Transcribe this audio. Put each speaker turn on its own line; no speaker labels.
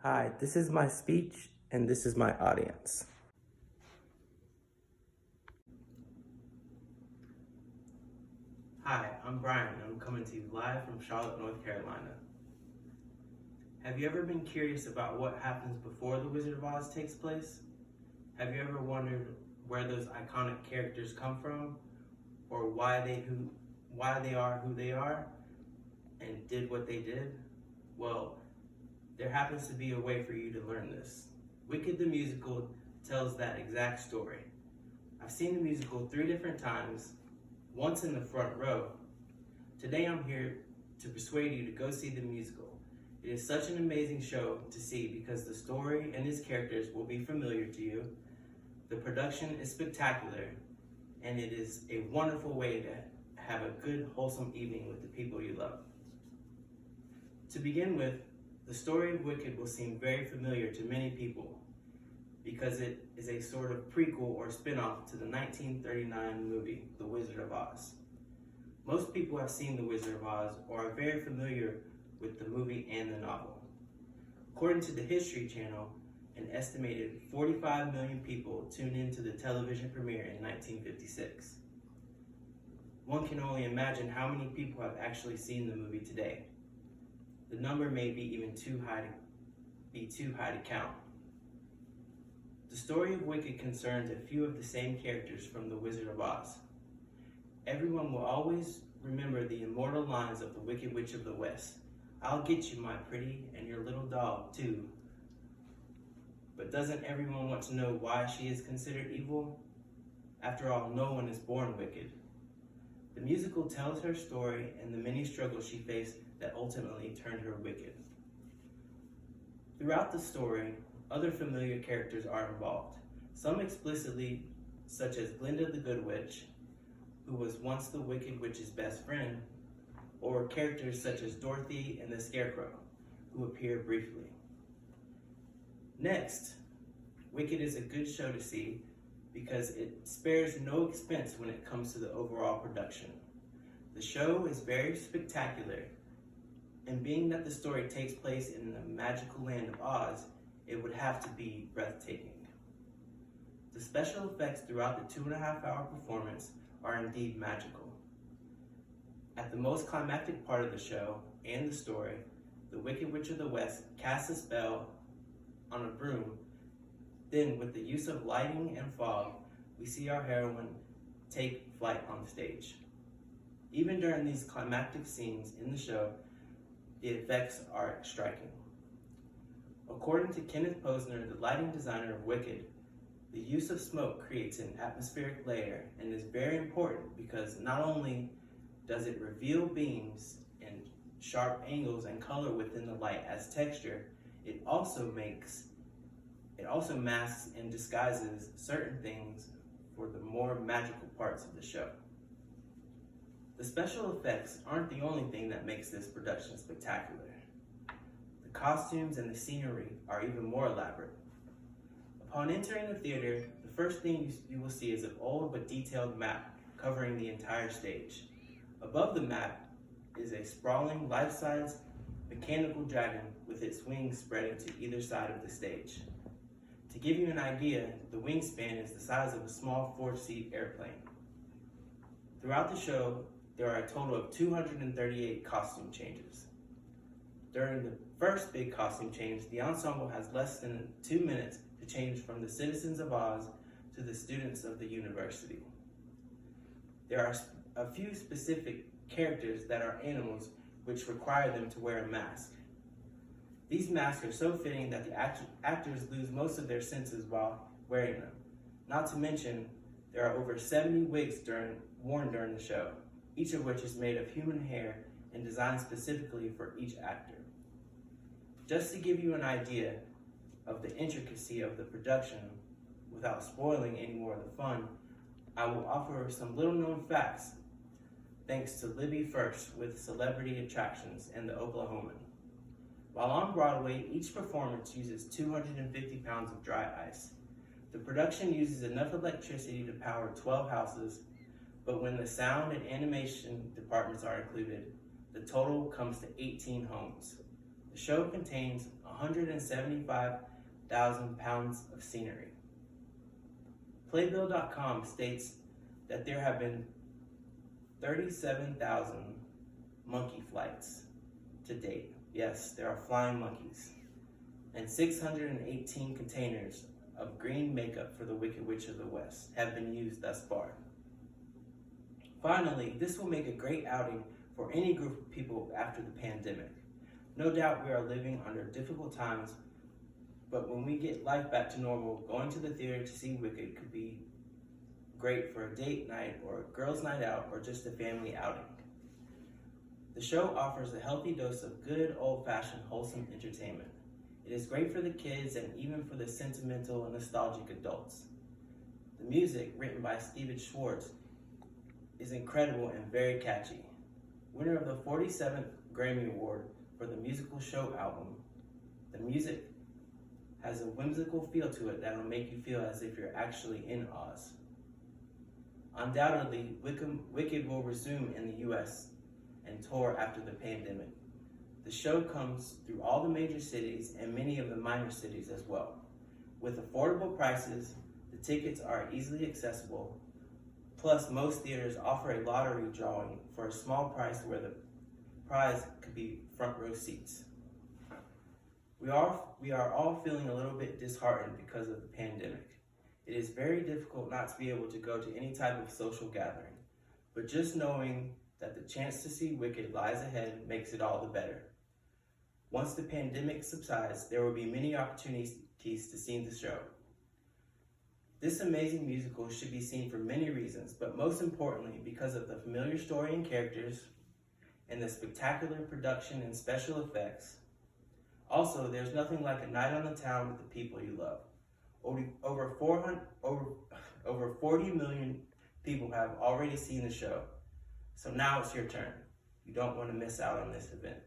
Hi, this is my speech and this is my audience. Hi, I'm Brian and I'm coming to you live from Charlotte, North Carolina. Have you ever been curious about what happens before The Wizard of Oz takes place? Have you ever wondered where those iconic characters come from or why they are who they are and did what they did? Well, there happens to be a way for you to learn this. Wicked the Musical tells that exact story. I've seen the musical 3 different times, once in the front row. Today I'm here to persuade you to go see the musical. It is such an amazing show to see because the story and its characters will be familiar to you. The production is spectacular, and it is a wonderful way to have a good, wholesome evening with the people you love. To begin with, the story of Wicked will seem very familiar to many people because it is a sort of prequel or spin-off to the 1939 movie, The Wizard of Oz. Most people have seen The Wizard of Oz or are very familiar with the movie and the novel. According to the History Channel, an estimated 45 million people tuned into the television premiere in 1956. One can only imagine how many people have actually seen the movie today. The number may be even too high to count. The story of Wicked concerns a few of the same characters from The Wizard of Oz. Everyone will always remember the immortal lines of the Wicked Witch of the West. "I'll get you, my pretty, and your little dog, too." But doesn't everyone want to know why she is considered evil? After all, no one is born wicked. The musical tells her story and the many struggles she faced that ultimately turned her wicked. Throughout the story, other familiar characters are involved, some explicitly, such as Glinda the Good Witch, who was once the Wicked Witch's best friend, or characters such as Dorothy and the Scarecrow, who appear briefly. Next, Wicked is a good show to see because it spares no expense when it comes to the overall production. The show is very spectacular, and being that the story takes place in the magical land of Oz, it would have to be breathtaking. The special effects throughout the 2.5-hour performance are indeed magical. At the most climactic part of the show and the story, the Wicked Witch of the West casts a spell on a broom. Then, with the use of lighting and fog, we see our heroine take flight on stage. Even during these climactic scenes in the show, the effects are striking. According to Kenneth Posner, the lighting designer of Wicked, the use of smoke creates an atmospheric layer and is very important because not only does it reveal beams and sharp angles and color within the light as texture, it also masks and disguises certain things for the more magical parts of the show. The special effects aren't the only thing that makes this production spectacular. The costumes and the scenery are even more elaborate. Upon entering the theater, the first thing you will see is an old but detailed map covering the entire stage. Above the map is a sprawling, life-size mechanical dragon with its wings spreading to either side of the stage. To give you an idea, the wingspan is the size of a small 4-seat airplane. Throughout the show, there are a total of 238 costume changes. During the first big costume change, the ensemble has less than 2 minutes to change from the citizens of Oz to the students of the university. There are a few specific characters that are animals which require them to wear a mask. These masks are so fitting that the actors lose most of their senses while wearing them. Not to mention, there are over 70 wigs worn during the show, each of which is made of human hair and designed specifically for each actor. Just to give you an idea of the intricacy of the production, without spoiling any more of the fun, I will offer some little-known facts thanks to Libby First with Celebrity Attractions and the Oklahoman. While on Broadway, each performance uses 250 pounds of dry ice. The production uses enough electricity to power 12 houses, but when the sound and animation departments are included, the total comes to 18 homes. The show contains 175,000 pounds of scenery. Playbill.com states that there have been 37,000 monkey flights to date. Yes, there are flying monkeys. And 618 containers of green makeup for the Wicked Witch of the West have been used thus far. Finally, this will make a great outing for any group of people after the pandemic. No doubt we are living under difficult times, but when we get life back to normal, going to the theater to see Wicked could be great for a date night or a girls' night out or just a family outing. The show offers a healthy dose of good, old-fashioned, wholesome entertainment. It is great for the kids and even for the sentimental and nostalgic adults. The music, written by Steven Schwartz, is incredible and very catchy. Winner of the 47th Grammy Award for the musical show album, the music has a whimsical feel to it that will make you feel as if you're actually in Oz. Undoubtedly, Wicked will resume in the U.S. and tour after the pandemic. The show comes through all the major cities and many of the minor cities as well. With affordable prices, the tickets are easily accessible. Plus, most theaters offer a lottery drawing for a small price where the prize could be front row seats. We are all feeling a little bit disheartened because of the pandemic. It is very difficult not to be able to go to any type of social gathering, but just knowing that the chance to see Wicked lies ahead makes it all the better. Once the pandemic subsides, there will be many opportunities to see the show. This amazing musical should be seen for many reasons, but most importantly because of the familiar story and characters, and the spectacular production and special effects. Also, there's nothing like a night on the town with the people you love. Over 40 million people have already seen the show, so now it's your turn. You don't want to miss out on this event.